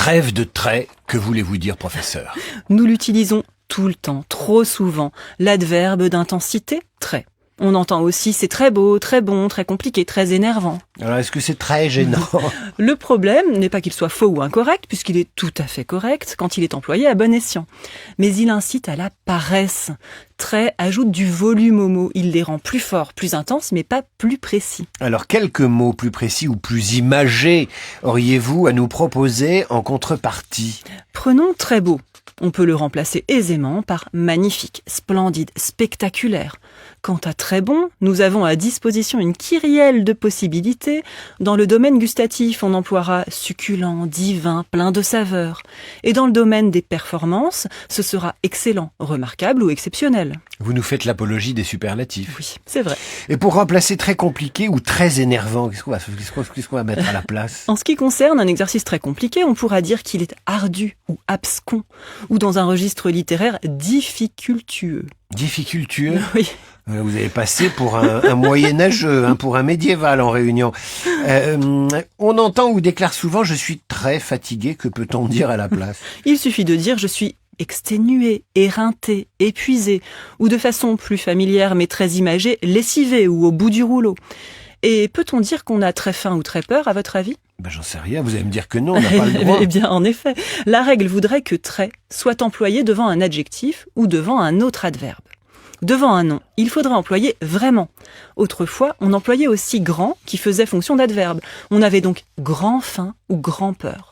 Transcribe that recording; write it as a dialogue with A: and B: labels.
A: Trêve de traits, que voulez-vous dire, professeur?
B: Nous l'utilisons tout le temps, trop souvent. L'adverbe d'intensité, très. On entend aussi c'est très beau, très bon, très compliqué, très énervant.
A: Alors, est-ce que c'est très gênant?
B: Le problème n'est pas qu'il soit faux ou incorrect, puisqu'il est tout à fait correct quand il est employé à bon escient. Mais il incite à la paresse. Très ajoute du volume aux mots. Il les rend plus forts, plus intenses, mais pas plus précis.
A: Alors, quelques mots plus précis ou plus imagés auriez-vous à nous proposer en contrepartie?
B: Prenons très beau. On peut le remplacer aisément par magnifique, splendide, spectaculaire. Quant à très bon, nous avons à disposition une kyrielle de possibilités. Dans le domaine gustatif, on emploiera succulent, divin, plein de saveurs. Et dans le domaine des performances, ce sera excellent, remarquable ou exceptionnel.
A: Vous nous faites l'apologie des superlatifs.
B: Oui, c'est vrai.
A: Et pour remplacer très compliqué ou très énervant, qu'est-ce qu'on va mettre à la place?
B: En ce qui concerne un exercice très compliqué, on pourra dire qu'il est ardu ou abscon, ou dans un registre littéraire difficultueux.
A: Difficultueux?
B: Oui.
A: Vous avez passé pour un moyenâgeux, pour un médiéval en réunion. On entend ou déclare souvent « je suis très fatigué », que peut-on dire à la place?
B: Il suffit de dire « je suis exténué, éreinté, épuisé » ou de façon plus familière mais très imagée, lessivé ou au bout du rouleau. Et peut-on dire qu'on a très faim ou très peur, à votre avis?
A: J'en sais rien, vous allez me dire que non, on n'a pas le droit.
B: Eh bien, en effet, la règle voudrait que très soit employé devant un adjectif ou devant un autre adverbe. Devant un nom, il faudra employer vraiment. Autrefois, on employait aussi grand qui faisait fonction d'adverbe. On avait donc grand faim ou grand peur.